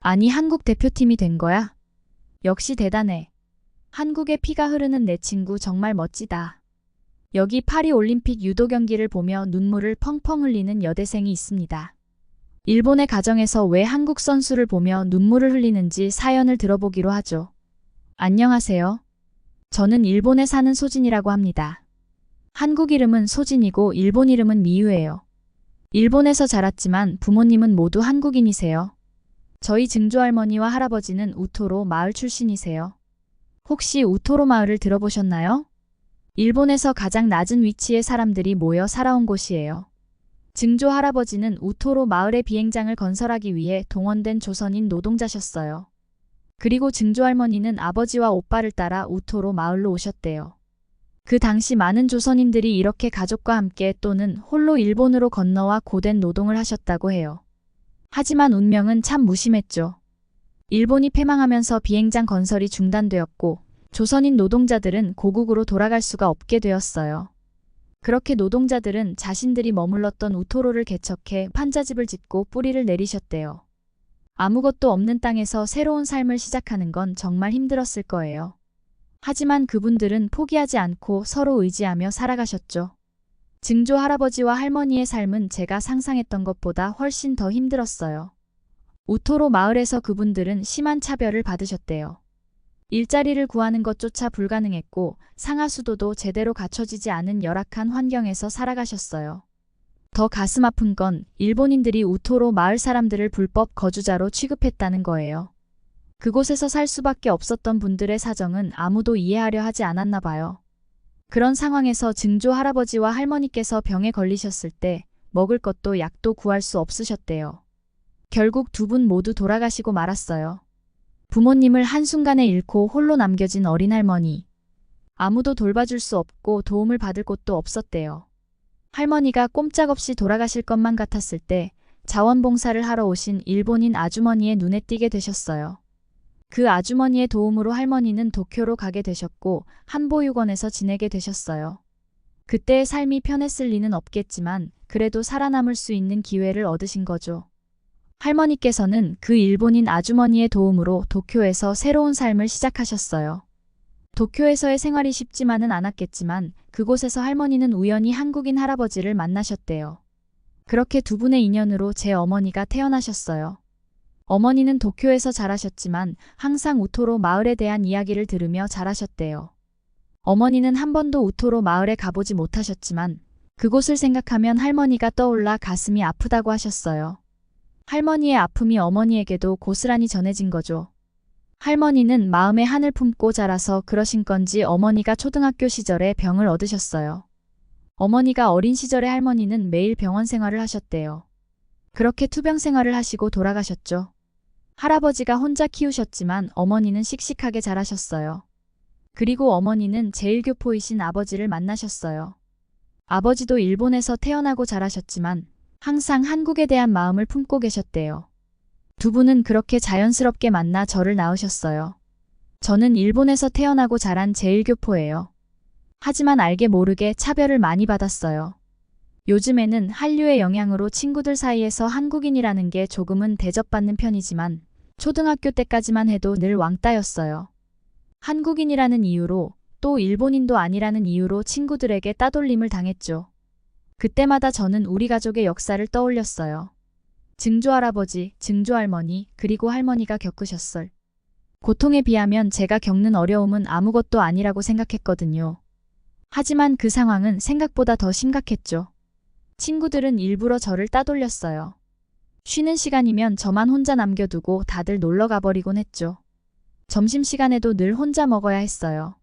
아니, 한국 대표팀이 된 거야? 역시 대단해. 한국의 피가 흐르는 내 친구 정말 멋지다. 여기 파리 올림픽 유도 경기를 보며 눈물을 펑펑 흘리는 여대생이 있습니다. 일본의 가정에서 왜 한국 선수를 보며 눈물을 흘리는지 사연을 들어보기로 하죠. 안녕하세요. 저는 일본에 사는 소진이라고 합니다. 한국 이름은 소진이고 일본 이름은 미유예요. 일본에서 자랐지만 부모님은 모두 한국인이세요. 저희 증조할머니와 할아버지는 우토로 마을 출신이세요. 혹시 우토로 마을을 들어보셨나요? 일본에서 가장 낮은 위치의 사람들이 모여 살아온 곳이에요. 증조 할아버지는 우토로 마을의 비행장을 건설하기 위해 동원된 조선인 노동자셨어요. 그리고 증조 할머니는 아버지와 오빠를 따라 우토로 마을로 오셨대요. 그 당시 많은 조선인들이 이렇게 가족과 함께 또는 홀로 일본으로 건너와 고된 노동을 하셨다고 해요. 하지만 운명은 참 무심했죠. 일본이 패망하면서 비행장 건설이 중단되었고 조선인 노동자들은 고국으로 돌아갈 수가 없게 되었어요. 그렇게 노동자들은 자신들이 머물렀던 우토로를 개척해 판자집을 짓고 뿌리를 내리셨대요. 아무것도 없는 땅에서 새로운 삶을 시작하는 건 정말 힘들었을 거예요. 하지만 그분들은 포기하지 않고 서로 의지하며 살아가셨죠. 증조 할아버지와 할머니의 삶은 제가 상상했던 것보다 훨씬 더 힘들었어요. 우토로 마을에서 그분들은 심한 차별을 받으셨대요. 일자리를 구하는 것조차 불가능했고 상하수도도 제대로 갖춰지지 않은 열악한 환경에서 살아가셨어요. 더 가슴 아픈 건 일본인들이 우토로 마을 사람들을 불법 거주자로 취급했다는 거예요. 그곳에서 살 수밖에 없었던 분들의 사정은 아무도 이해하려 하지 않았나 봐요. 그런 상황에서 증조 할아버지와 할머니께서 병에 걸리셨을 때 먹을 것도 약도 구할 수 없으셨대요. 결국 두 분 모두 돌아가시고 말았어요. 부모님을 한순간에 잃고 홀로 남겨진 어린 할머니. 아무도 돌봐줄 수 없고 도움을 받을 곳도 없었대요. 할머니가 꼼짝없이 돌아가실 것만 같았을 때 자원봉사를 하러 오신 일본인 아주머니의 눈에 띄게 되셨어요. 그 아주머니의 도움으로 할머니는 도쿄로 가게 되셨고 한보육원에서 지내게 되셨어요. 그때의 삶이 편했을 리는 없겠지만 그래도 살아남을 수 있는 기회를 얻으신 거죠. 할머니께서는 그 일본인 아주머니의 도움으로 도쿄에서 새로운 삶을 시작하셨어요. 도쿄에서의 생활이 쉽지만은 않았겠지만 그곳에서 할머니는 우연히 한국인 할아버지를 만나셨대요. 그렇게 두 분의 인연으로 제 어머니가 태어나셨어요. 어머니는 도쿄에서 자라셨지만 항상 우토로 마을에 대한 이야기를 들으며 자라셨대요. 어머니는 한 번도 우토로 마을에 가보지 못하셨지만 그곳을 생각하면 할머니가 떠올라 가슴이 아프다고 하셨어요. 할머니의 아픔이 어머니에게도 고스란히 전해진 거죠. 할머니는 마음에 한을 품고 자라서 그러신 건지 어머니가 초등학교 시절에 병을 얻으셨어요. 어머니가 어린 시절에 할머니는 매일 병원 생활을 하셨대요. 그렇게 투병 생활을 하시고 돌아가셨죠. 할아버지가 혼자 키우셨지만 어머니는 씩씩하게 자라셨어요. 그리고 어머니는 제일교포이신 아버지를 만나셨어요. 아버지도 일본에서 태어나고 자라셨지만 항상 한국에 대한 마음을 품고 계셨대요. 두 분은 그렇게 자연스럽게 만나 저를 낳으셨어요. 저는 일본에서 태어나고 자란 제일교포예요. 하지만 알게 모르게 차별을 많이 받았어요. 요즘에는 한류의 영향으로 친구들 사이에서 한국인이라는 게 조금은 대접받는 편이지만 초등학교 때까지만 해도 늘 왕따였어요. 한국인이라는 이유로 또 일본인도 아니라는 이유로 친구들에게 따돌림을 당했죠. 그때마다 저는 우리 가족의 역사를 떠올렸어요. 증조할아버지, 증조할머니, 그리고 할머니가 겪으셨을 고통에 비하면 제가 겪는 어려움은 아무것도 아니라고 생각했거든요. 하지만 그 상황은 생각보다 더 심각했죠. 친구들은 일부러 저를 따돌렸어요. 쉬는 시간이면 저만 혼자 남겨두고 다들 놀러 가버리곤 했죠. 점심시간에도 늘 혼자 먹어야 했어요.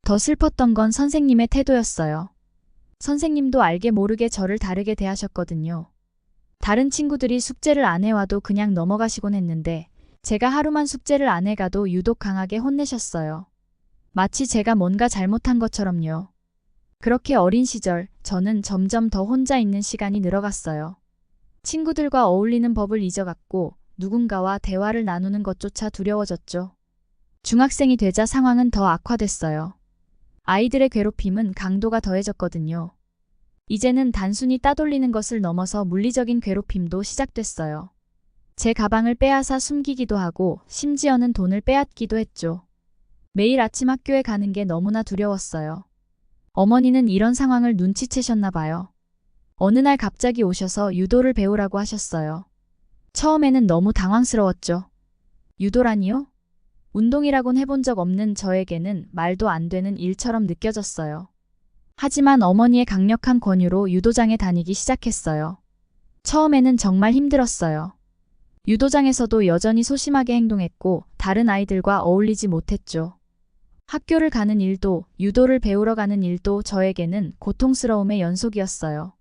더 슬펐던 건 선생님의 태도였어요. 선생님도 알게 모르게 저를 다르게 대하셨거든요. 다른 친구들이 숙제를 안 해와도 그냥 넘어가시곤 했는데 제가 하루만 숙제를 안 해가도 유독 강하게 혼내셨어요. 마치 제가 뭔가 잘못한 것처럼요. 그렇게 어린 시절 저는 점점 더 혼자 있는 시간이 늘어갔어요. 친구들과 어울리는 법을 잊어갔고 누군가와 대화를 나누는 것조차 두려워졌죠. 중학생이 되자 상황은 더 악화됐어요. 아이들의 괴롭힘은 강도가 더해졌거든요. 이제는 단순히 따돌리는 것을 넘어서 물리적인 괴롭힘도 시작됐어요. 제 가방을 빼앗아 숨기기도 하고 심지어는 돈을 빼앗기도 했죠. 매일 아침 학교에 가는 게 너무나 두려웠어요. 어머니는 이런 상황을 눈치채셨나 봐요. 어느 날 갑자기 오셔서 유도를 배우라고 하셨어요. 처음에는 너무 당황스러웠죠. 유도라니요? 운동이라곤 해본 적 없는 저에게는 말도 안 되는 일처럼 느껴졌어요. 하지만 어머니의 강력한 권유로 유도장에 다니기 시작했어요. 처음에는 정말 힘들었어요. 유도장에서도 여전히 소심하게 행동했고 다른 아이들과 어울리지 못했죠. 학교를 가는 일도, 유도를 배우러 가는 일도 저에게는 고통스러움의 연속이었어요.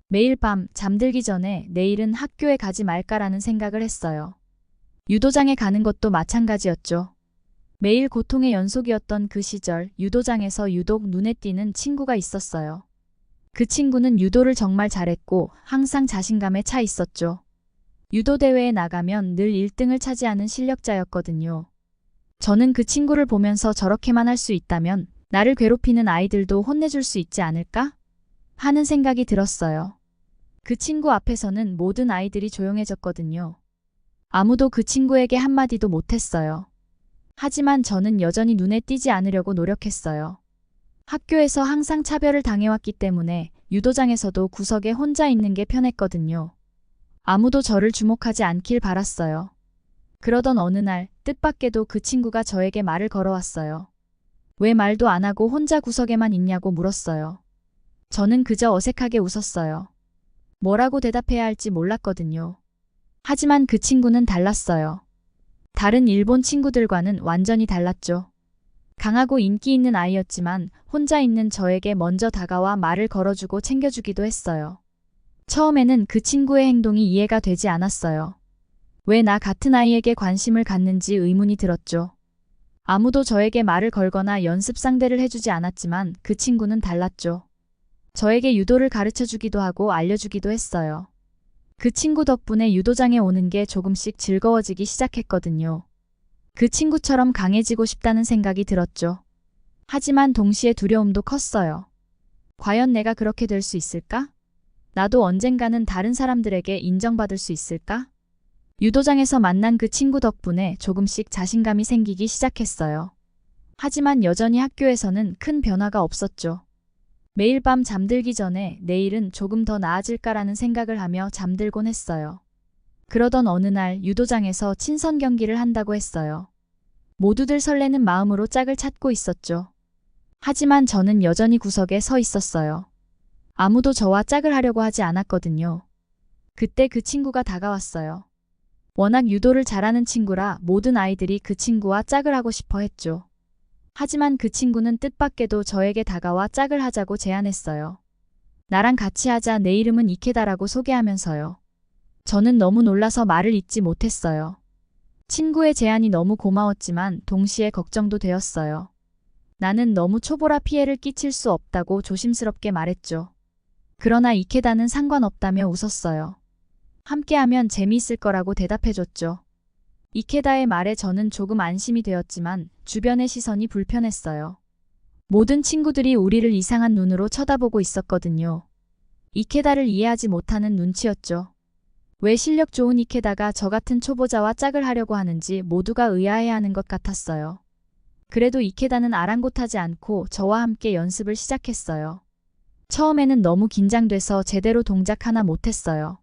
매일 밤 잠들기 전에 내일은 학교에 가지 말까라는 생각을 했어요. 유도장에 가는 것도 마찬가지였죠. 매일 고통의 연속이었던 그 시절, 유도장에서 유독 눈에 띄는 친구가 있었어요. 그 친구는 유도를 정말 잘했고 항상 자신감에 차 있었죠. 유도 대회에 나가면 늘 1등을 차지하는 실력자였거든요. 저는 그 친구를 보면서 저렇게만 할 수 있다면 나를 괴롭히는 아이들도 혼내줄 수 있지 않을까? 하는 생각이 들었어요. 그 친구 앞에서는 모든 아이들이 조용해졌거든요. 아무도 그 친구에게 한마디도 못했어요. 하지만 저는 여전히 눈에 띄지 않으려고 노력했어요. 학교에서 항상 차별을 당해왔기 때문에 유도장에서도 구석에 혼자 있는 게 편했거든요. 아무도 저를 주목하지 않길 바랐어요. 그러던 어느 날 뜻밖에도 그 친구가 저에게 말을 걸어왔어요. 왜 말도 안 하고 혼자 구석에만 있냐고 물었어요. 저는 그저 어색하게 웃었어요. 뭐라고 대답해야 할지 몰랐거든요. 하지만 그 친구는 달랐어요. 다른 일본 친구들과는 완전히 달랐죠. 강하고 인기 있는 아이였지만 혼자 있는 저에게 먼저 다가와 말을 걸어주고 챙겨주기도 했어요. 처음에는 그 친구의 행동이 이해가 되지 않았어요. 왜 나 같은 아이에게 관심을 갖는지 의문이 들었죠. 아무도 저에게 말을 걸거나 연습 상대를 해주지 않았지만 그 친구는 달랐죠. 저에게 유도를 가르쳐주기도 하고 알려주기도 했어요. 그 친구 덕분에 유도장에 오는 게 조금씩 즐거워지기 시작했거든요. 그 친구처럼 강해지고 싶다는 생각이 들었죠. 하지만 동시에 두려움도 컸어요. 과연 내가 그렇게 될 수 있을까? 나도 언젠가는 다른 사람들에게 인정받을 수 있을까? 유도장에서 만난 그 친구 덕분에 조금씩 자신감이 생기기 시작했어요. 하지만 여전히 학교에서는 큰 변화가 없었죠. 매일 밤 잠들기 전에 내일은 조금 더 나아질까라는 생각을 하며 잠들곤 했어요. 그러던 어느 날 유도장에서 친선 경기를 한다고 했어요. 모두들 설레는 마음으로 짝을 찾고 있었죠. 하지만 저는 여전히 구석에 서 있었어요. 아무도 저와 짝을 하려고 하지 않았거든요. 그때 그 친구가 다가왔어요. 워낙 유도를 잘하는 친구라 모든 아이들이 그 친구와 짝을 하고 싶어 했죠. 하지만 그 친구는 뜻밖에도 저에게 다가와 짝을 하자고 제안했어요. 나랑 같이 하자, 내 이름은 이케다라고 소개하면서요. 저는 너무 놀라서 말을 잇지 못했어요. 친구의 제안이 너무 고마웠지만 동시에 걱정도 되었어요. 나는 너무 초보라 피해를 끼칠 수 없다고 조심스럽게 말했죠. 그러나 이케다는 상관없다며 웃었어요. 함께하면 재미있을 거라고 대답해줬죠. 이케다의 말에 저는 조금 안심이 되었지만 주변의 시선이 불편했어요. 모든 친구들이 우리를 이상한 눈으로 쳐다보고 있었거든요. 이케다를 이해하지 못하는 눈치였죠. 왜 실력 좋은 이케다가 저 같은 초보자와 짝을 하려고 하는지 모두가 의아해하는 것 같았어요. 그래도 이케다는 아랑곳하지 않고 저와 함께 연습을 시작했어요. 처음에는 너무 긴장돼서 제대로 동작 하나 못했어요.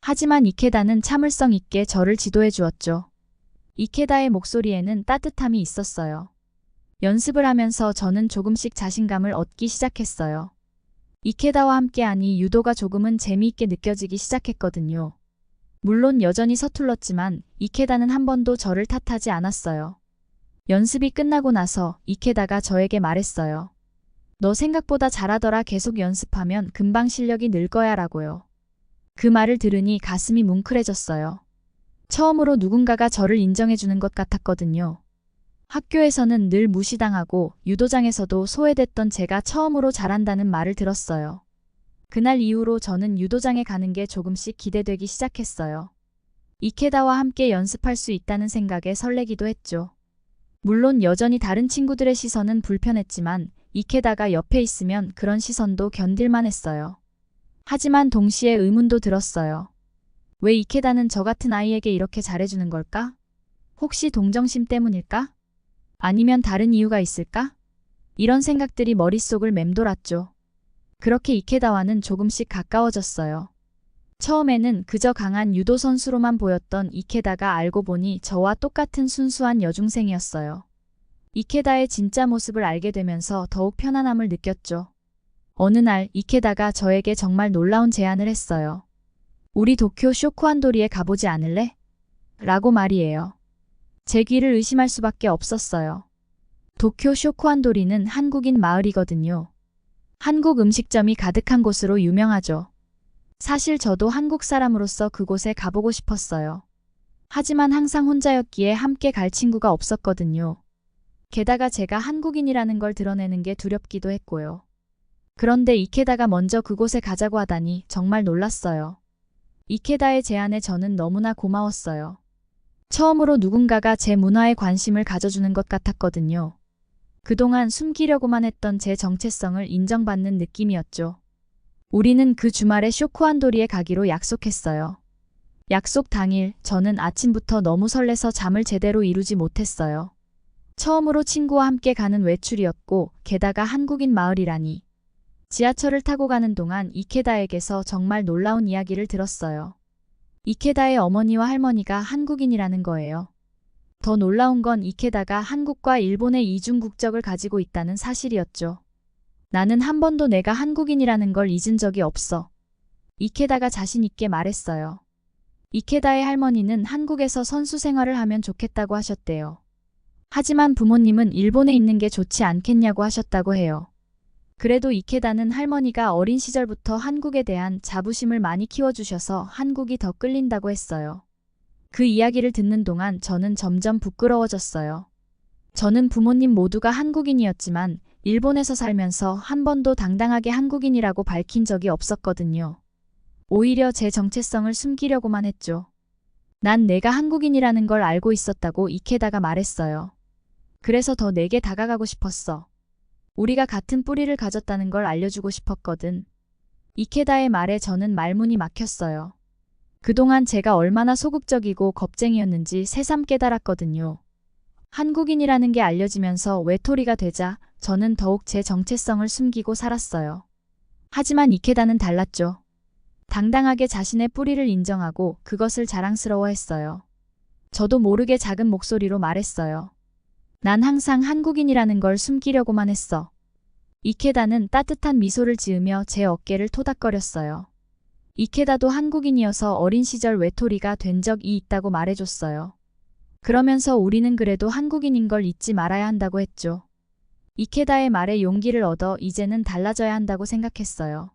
하지만 이케다는 참을성 있게 저를 지도해 주었죠. 이케다의 목소리에는 따뜻함이 있었어요. 연습을 하면서 저는 조금씩 자신감을 얻기 시작했어요. 이케다와 함께하니 유도가 조금은 재미있게 느껴지기 시작했거든요. 물론 여전히 서툴렀지만 이케다는 한 번도 저를 탓하지 않았어요. 연습이 끝나고 나서 이케다가 저에게 말했어요. 너 생각보다 잘하더라. 계속 연습하면 금방 실력이 늘 거야 라고요. 그 말을 들으니 가슴이 뭉클해졌어요. 처음으로 누군가가 저를 인정해주는 것 같았거든요. 학교에서는 늘 무시당하고 유도장에서도 소외됐던 제가 처음으로 잘한다는 말을 들었어요. 그날 이후로 저는 유도장에 가는 게 조금씩 기대되기 시작했어요. 이케다와 함께 연습할 수 있다는 생각에 설레기도 했죠. 물론 여전히 다른 친구들의 시선은 불편했지만 이케다가 옆에 있으면 그런 시선도 견딜만 했어요. 하지만 동시에 의문도 들었어요. 왜 이케다는 저 같은 아이에게 이렇게 잘해주는 걸까? 혹시 동정심 때문일까? 아니면 다른 이유가 있을까? 이런 생각들이 머릿속을 맴돌았죠. 그렇게 이케다와는 조금씩 가까워졌어요. 처음에는 그저 강한 유도 선수로만 보였던 이케다가 알고 보니 저와 똑같은 순수한 여중생이었어요. 이케다의 진짜 모습을 알게 되면서 더욱 편안함을 느꼈죠. 어느 날 이케다가 저에게 정말 놀라운 제안을 했어요. 우리 도쿄 쇼쿠한도리에 가보지 않을래? 라고 말이에요. 제 귀를 의심할 수밖에 없었어요. 도쿄 쇼쿠한도리는 한국인 마을이거든요. 한국 음식점이 가득한 곳으로 유명하죠. 사실 저도 한국 사람으로서 그곳에 가보고 싶었어요. 하지만 항상 혼자였기에 함께 갈 친구가 없었거든요. 게다가 제가 한국인이라는 걸 드러내는 게 두렵기도 했고요. 그런데 이케다가 먼저 그곳에 가자고 하다니 정말 놀랐어요. 이케다의 제안에 저는 너무나 고마웠어요. 처음으로 누군가가 제 문화에 관심을 가져주는 것 같았거든요. 그동안 숨기려고만 했던 제 정체성을 인정받는 느낌이었죠. 우리는 그 주말에 쇼쿠한도리에 가기로 약속했어요. 약속 당일 저는 아침부터 너무 설레서 잠을 제대로 이루지 못했어요. 처음으로 친구와 함께 가는 외출이었고 게다가 한국인 마을이라니. 지하철을 타고 가는 동안 이케다에게서 정말 놀라운 이야기를 들었어요. 이케다의 어머니와 할머니가 한국인이라는 거예요. 더 놀라운 건 이케다가 한국과 일본의 이중 국적을 가지고 있다는 사실이었죠. 나는 한 번도 내가 한국인이라는 걸 잊은 적이 없어. 이케다가 자신 있게 말했어요. 이케다의 할머니는 한국에서 선수 생활을 하면 좋겠다고 하셨대요. 하지만 부모님은 일본에 있는 게 좋지 않겠냐고 하셨다고 해요. 그래도 이케다는 할머니가 어린 시절부터 한국에 대한 자부심을 많이 키워주셔서 한국이 더 끌린다고 했어요. 그 이야기를 듣는 동안 저는 점점 부끄러워졌어요. 저는 부모님 모두가 한국인이었지만 일본에서 살면서 한 번도 당당하게 한국인이라고 밝힌 적이 없었거든요. 오히려 제 정체성을 숨기려고만 했죠. 난 내가 한국인이라는 걸 알고 있었다고 이케다가 말했어요. 그래서 더 내게 다가가고 싶었어. 우리가 같은 뿌리를 가졌다는 걸 알려주고 싶었거든. 이케다의 말에 저는 말문이 막혔어요. 그동안 제가 얼마나 소극적이고 겁쟁이였는지 새삼 깨달았거든요. 한국인이라는 게 알려지면서 외톨이가 되자 저는 더욱 제 정체성을 숨기고 살았어요. 하지만 이케다는 달랐죠. 당당하게 자신의 뿌리를 인정하고 그것을 자랑스러워했어요. 저도 모르게 작은 목소리로 말했어요. 난 항상 한국인이라는 걸 숨기려고만 했어. 이케다는 따뜻한 미소를 지으며 제 어깨를 토닥거렸어요. 이케다도 한국인이어서 어린 시절 외톨이가 된 적이 있다고 말해줬어요. 그러면서 우리는 그래도 한국인인 걸 잊지 말아야 한다고 했죠. 이케다의 말에 용기를 얻어 이제는 달라져야 한다고 생각했어요.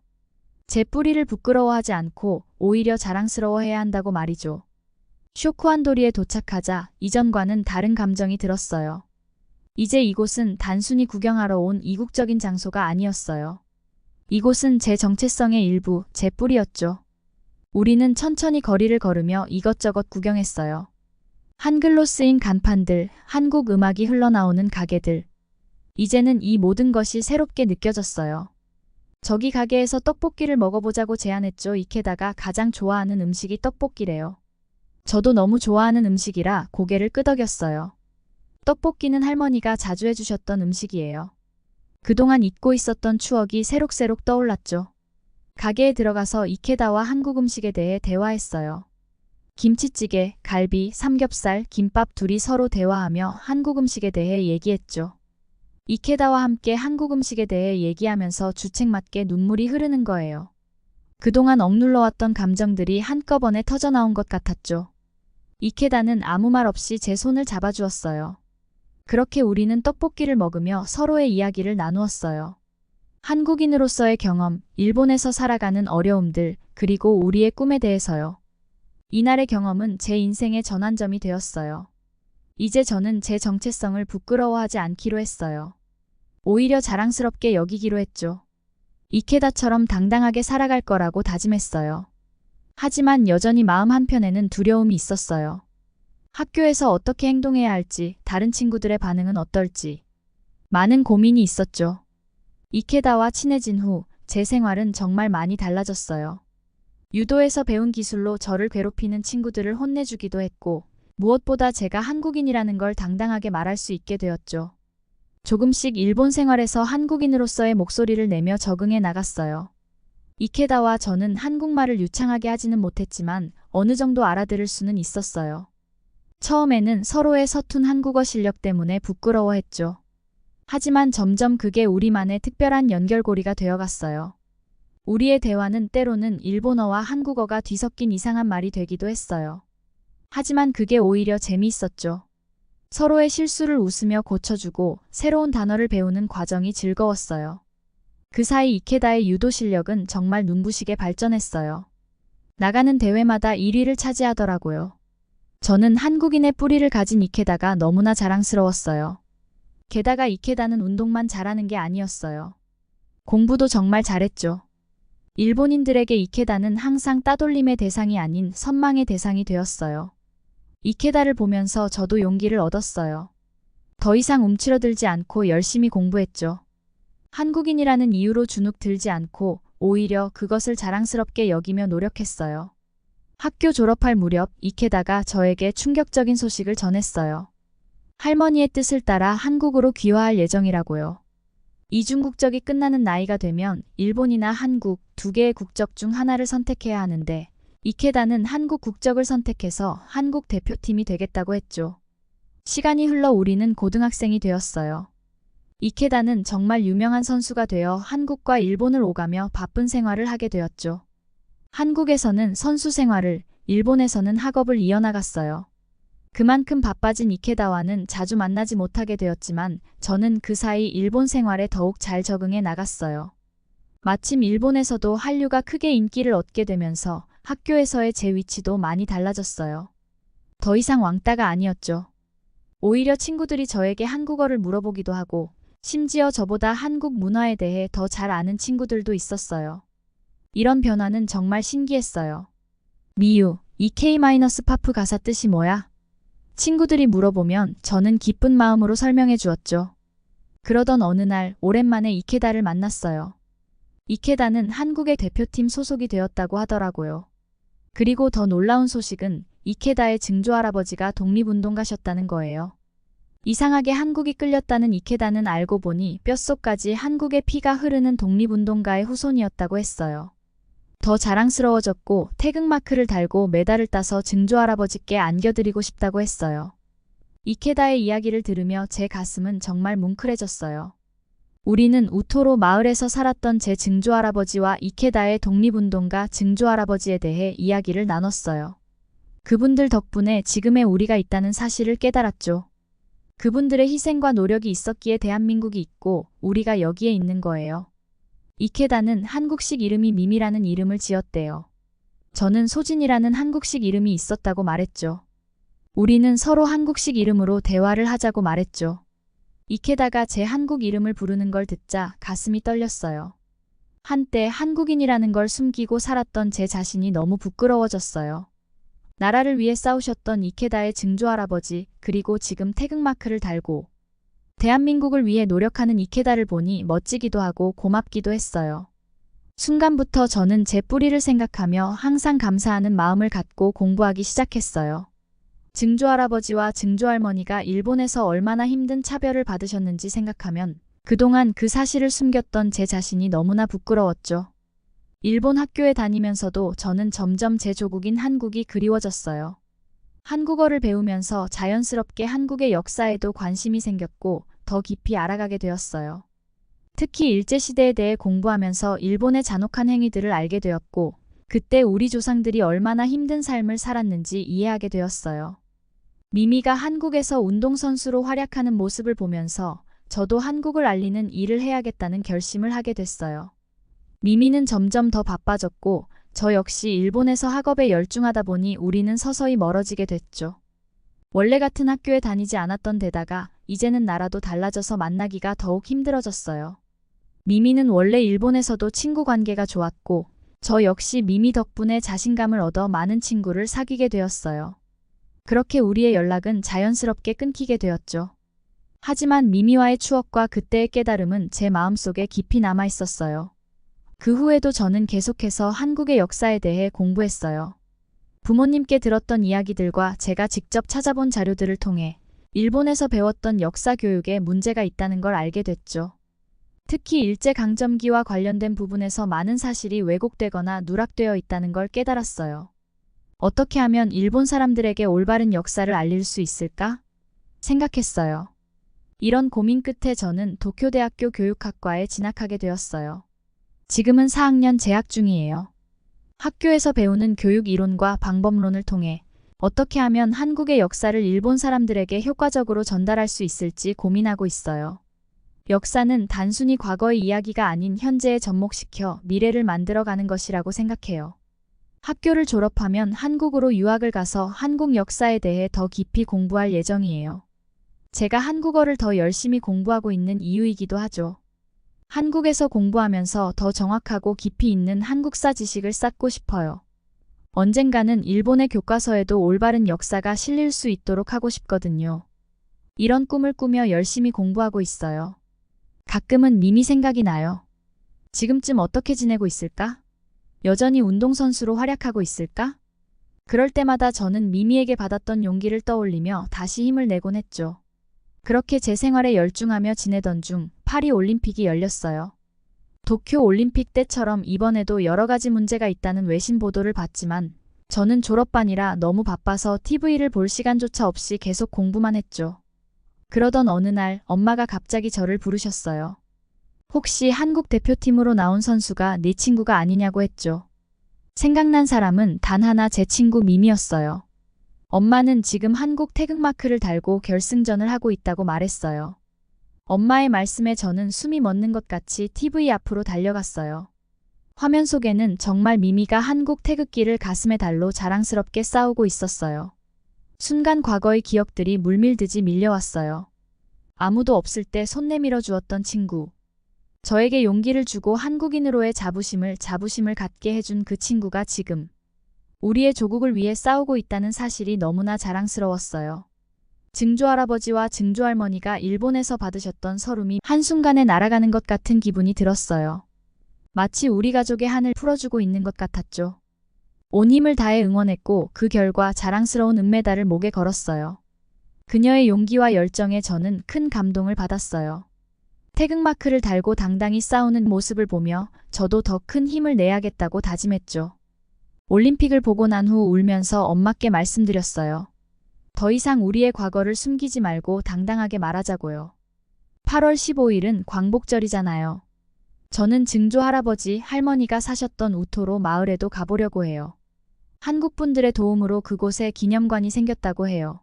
제 뿌리를 부끄러워하지 않고 오히려 자랑스러워해야 한다고 말이죠. 쇼쿠한도리에 도착하자 이전과는 다른 감정이 들었어요. 이제 이곳은 단순히 구경하러 온 이국적인 장소가 아니었어요. 이곳은 제 정체성의 일부, 제 뿌리였죠. 우리는 천천히 거리를 걸으며 이것저것 구경했어요. 한글로 쓰인 간판들, 한국 음악이 흘러나오는 가게들. 이제는 이 모든 것이 새롭게 느껴졌어요. 저기 가게에서 떡볶이를 먹어보자고 제안했죠. 이케다가 가장 좋아하는 음식이 떡볶이래요. 저도 너무 좋아하는 음식이라 고개를 끄덕였어요. 떡볶이는 할머니가 자주 해주셨던 음식이에요. 그동안 잊고 있었던 추억이 새록새록 떠올랐죠. 가게에 들어가서 이케다와 한국 음식에 대해 대화했어요. 김치찌개, 갈비, 삼겹살, 김밥 둘이 서로 대화하며 한국 음식에 대해 얘기했죠. 이케다와 함께 한국 음식에 대해 얘기하면서 주책맞게 눈물이 흐르는 거예요. 그동안 억눌러왔던 감정들이 한꺼번에 터져나온 것 같았죠. 이케다는 아무 말 없이 제 손을 잡아주었어요. 그렇게 우리는 떡볶이를 먹으며 서로의 이야기를 나누었어요. 한국인으로서의 경험, 일본에서 살아가는 어려움들, 그리고 우리의 꿈에 대해서요. 이날의 경험은 제 인생의 전환점이 되었어요. 이제 저는 제 정체성을 부끄러워하지 않기로 했어요. 오히려 자랑스럽게 여기기로 했죠. 이케다처럼 당당하게 살아갈 거라고 다짐했어요. 하지만 여전히 마음 한편에는 두려움이 있었어요. 학교에서 어떻게 행동해야 할지, 다른 친구들의 반응은 어떨지. 많은 고민이 있었죠. 이케다와 친해진 후 제 생활은 정말 많이 달라졌어요. 유도에서 배운 기술로 저를 괴롭히는 친구들을 혼내주기도 했고, 무엇보다 제가 한국인이라는 걸 당당하게 말할 수 있게 되었죠. 조금씩 일본 생활에서 한국인으로서의 목소리를 내며 적응해 나갔어요. 이케다와 저는 한국말을 유창하게 하지는 못했지만 어느 정도 알아들을 수는 있었어요. 처음에는 서로의 서툰 한국어 실력 때문에 부끄러워했죠. 하지만 점점 그게 우리만의 특별한 연결고리가 되어갔어요. 우리의 대화는 때로는 일본어와 한국어가 뒤섞인 이상한 말이 되기도 했어요. 하지만 그게 오히려 재미있었죠. 서로의 실수를 웃으며 고쳐주고 새로운 단어를 배우는 과정이 즐거웠어요. 그 사이 이케다의 유도 실력은 정말 눈부시게 발전했어요. 나가는 대회마다 1위를 차지하더라고요. 저는 한국인의 뿌리를 가진 이케다가 너무나 자랑스러웠어요. 게다가 이케다는 운동만 잘하는 게 아니었어요. 공부도 정말 잘했죠. 일본인들에게 이케다는 항상 따돌림의 대상이 아닌 선망의 대상이 되었어요. 이케다를 보면서 저도 용기를 얻었어요. 더 이상 움츠러들지 않고 열심히 공부했죠. 한국인이라는 이유로 주눅 들지 않고 오히려 그것을 자랑스럽게 여기며 노력했어요. 학교 졸업할 무렵 이케다가 저에게 충격적인 소식을 전했어요. 할머니의 뜻을 따라 한국으로 귀화할 예정이라고요. 이중국적이 끝나는 나이가 되면 일본이나 한국 두 개의 국적 중 하나를 선택해야 하는데 이케다는 한국 국적을 선택해서 한국 대표팀이 되겠다고 했죠. 시간이 흘러 우리는 고등학생이 되었어요. 이케다는 정말 유명한 선수가 되어 한국과 일본을 오가며 바쁜 생활을 하게 되었죠. 한국에서는 선수 생활을, 일본에서는 학업을 이어나갔어요. 그만큼 바빠진 이케다와는 자주 만나지 못하게 되었지만 저는 그 사이 일본 생활에 더욱 잘 적응해 나갔어요. 마침 일본에서도 한류가 크게 인기를 얻게 되면서 학교에서의 제 위치도 많이 달라졌어요. 더 이상 왕따가 아니었죠. 오히려 친구들이 저에게 한국어를 물어보기도 하고 심지어 저보다 한국 문화에 대해 더 잘 아는 친구들도 있었어요. 이런 변화는 정말 신기했어요. 미유, 이 K-파프 가사 뜻이 뭐야? 친구들이 물어보면 저는 기쁜 마음으로 설명해 주었죠. 그러던 어느 날 오랜만에 이케다를 만났어요. 이케다는 한국의 대표팀 소속이 되었다고 하더라고요. 그리고 더 놀라운 소식은 이케다의 증조할아버지가 독립운동가셨다는 거예요. 이상하게 한국이 끌렸다는 이케다는 알고 보니 뼛속까지 한국의 피가 흐르는 독립운동가의 후손이었다고 했어요. 더 자랑스러워졌고 태극마크를 달고 메달을 따서 증조할아버지께 안겨드리고 싶다고 했어요. 이케다의 이야기를 들으며 제 가슴은 정말 뭉클해졌어요. 우리는 우토로 마을에서 살았던 제 증조할아버지와 이케다의 독립운동가 증조할아버지에 대해 이야기를 나눴어요. 그분들 덕분에 지금의 우리가 있다는 사실을 깨달았죠. 그분들의 희생과 노력이 있었기에 대한민국이 있고 우리가 여기에 있는 거예요. 이케다는 한국식 이름이 미미라는 이름을 지었대요. 저는 소진이라는 한국식 이름이 있었다고 말했죠. 우리는 서로 한국식 이름으로 대화를 하자고 말했죠. 이케다가 제 한국 이름을 부르는 걸 듣자 가슴이 떨렸어요. 한때 한국인이라는 걸 숨기고 살았던 제 자신이 너무 부끄러워졌어요. 나라를 위해 싸우셨던 이케다의 증조할아버지, 그리고 지금 태극마크를 달고 대한민국을 위해 노력하는 이케다를 보니 멋지기도 하고 고맙기도 했어요. 순간부터 저는 제 뿌리를 생각하며 항상 감사하는 마음을 갖고 공부하기 시작했어요. 증조할아버지와 증조할머니가 일본에서 얼마나 힘든 차별을 받으셨는지 생각하면 그동안 그 사실을 숨겼던 제 자신이 너무나 부끄러웠죠. 일본 학교에 다니면서도 저는 점점 제 조국인 한국이 그리워졌어요. 한국어를 배우면서 자연스럽게 한국의 역사에도 관심이 생겼고 더 깊이 알아가게 되었어요. 특히 일제시대에 대해 공부하면서 일본의 잔혹한 행위들을 알게 되었고 그때 우리 조상들이 얼마나 힘든 삶을 살았는지 이해하게 되었어요. 미미가 한국에서 운동선수로 활약하는 모습을 보면서 저도 한국을 알리는 일을 해야겠다는 결심을 하게 됐어요. 미미는 점점 더 바빠졌고 저 역시 일본에서 학업에 열중하다 보니 우리는 서서히 멀어지게 됐죠. 원래 같은 학교에 다니지 않았던 데다가 이제는 나라도 달라져서 만나기가 더욱 힘들어졌어요. 미미는 원래 일본에서도 친구 관계가 좋았고 저 역시 미미 덕분에 자신감을 얻어 많은 친구를 사귀게 되었어요. 그렇게 우리의 연락은 자연스럽게 끊기게 되었죠. 하지만 미미와의 추억과 그때의 깨달음은 제 마음속에 깊이 남아 있었어요. 그 후에도 저는 계속해서 한국의 역사에 대해 공부했어요. 부모님께 들었던 이야기들과 제가 직접 찾아본 자료들을 통해 일본에서 배웠던 역사 교육에 문제가 있다는 걸 알게 됐죠. 특히 일제강점기와 관련된 부분에서 많은 사실이 왜곡되거나 누락되어 있다는 걸 깨달았어요. 어떻게 하면 일본 사람들에게 올바른 역사를 알릴 수 있을까? 생각했어요. 이런 고민 끝에 저는 도쿄대학교 교육학과에 진학하게 되었어요. 지금은 4학년 재학 중이에요. 학교에서 배우는 교육 이론과 방법론을 통해 어떻게 하면 한국의 역사를 일본 사람들에게 효과적으로 전달할 수 있을지 고민하고 있어요. 역사는 단순히 과거의 이야기가 아닌 현재에 접목시켜 미래를 만들어가는 것이라고 생각해요. 학교를 졸업하면 한국으로 유학을 가서 한국 역사에 대해 더 깊이 공부할 예정이에요. 제가 한국어를 더 열심히 공부하고 있는 이유이기도 하죠. 한국에서 공부하면서 더 정확하고 깊이 있는 한국사 지식을 쌓고 싶어요. 언젠가는 일본의 교과서에도 올바른 역사가 실릴 수 있도록 하고 싶거든요. 이런 꿈을 꾸며 열심히 공부하고 있어요. 가끔은 미미 생각이 나요. 지금쯤 어떻게 지내고 있을까? 여전히 운동선수로 활약하고 있을까? 그럴 때마다 저는 미미에게 받았던 용기를 떠올리며 다시 힘을 내곤 했죠. 그렇게 제 생활에 열중하며 지내던 중 파리 올림픽이 열렸어요. 도쿄 올림픽 때처럼 이번에도 여러 가지 문제가 있다는 외신 보도를 봤지만 저는 졸업반이라 너무 바빠서 TV를 볼 시간조차 없이 계속 공부만 했죠. 그러던 어느 날 엄마가 갑자기 저를 부르셨어요. 혹시 한국 대표팀으로 나온 선수가 네 친구가 아니냐고 했죠. 생각난 사람은 단 하나 제 친구 미미였어요. 엄마는 지금 한국 태극마크를 달고 결승전을 하고 있다고 말했어요. 엄마의 말씀에 저는 숨이 멎는 것 같이 TV 앞으로 달려갔어요. 화면 속에는 정말 미미가 한국 태극기를 가슴에 달로 자랑스럽게 싸우고 있었어요. 순간 과거의 기억들이 물밀듯이 밀려왔어요. 아무도 없을 때 손 내밀어 주었던 친구. 저에게 용기를 주고 한국인으로의 자부심을 갖게 해준 그 친구가 지금 우리의 조국을 위해 싸우고 있다는 사실이 너무나 자랑스러웠어요. 증조할아버지와 증조할머니가 일본에서 받으셨던 서름이 한순간에 날아가는 것 같은 기분이 들었어요. 마치 우리 가족의 한을 풀어주고 있는 것 같았죠. 온 힘을 다해 응원했고 그 결과 자랑스러운 은메달을 목에 걸었어요. 그녀의 용기와 열정에 저는 큰 감동을 받았어요. 태극마크를 달고 당당히 싸우는 모습을 보며 저도 더 큰 힘을 내야겠다고 다짐했죠. 올림픽을 보고 난 후 울면서 엄마께 말씀드렸어요. 더 이상 우리의 과거를 숨기지 말고 당당하게 말하자고요. 8월 15일은 광복절이잖아요. 저는 증조 할아버지, 할머니가 사셨던 우토로 마을에도 가보려고 해요. 한국 분들의 도움으로 그곳에 기념관이 생겼다고 해요.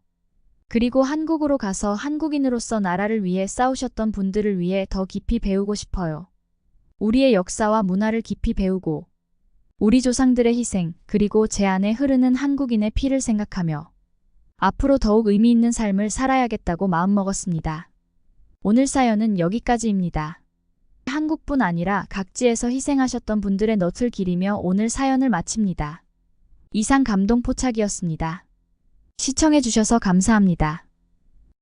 그리고 한국으로 가서 한국인으로서 나라를 위해 싸우셨던 분들을 위해 더 깊이 배우고 싶어요. 우리의 역사와 문화를 깊이 배우고 우리 조상들의 희생, 그리고 제 안에 흐르는 한국인의 피를 생각하며 앞으로 더욱 의미 있는 삶을 살아야겠다고 마음먹었습니다. 오늘 사연은 여기까지입니다. 한국뿐 아니라 각지에서 희생하셨던 분들의 넋을 기리며 오늘 사연을 마칩니다. 이상 감동 포착이었습니다. 시청해주셔서 감사합니다.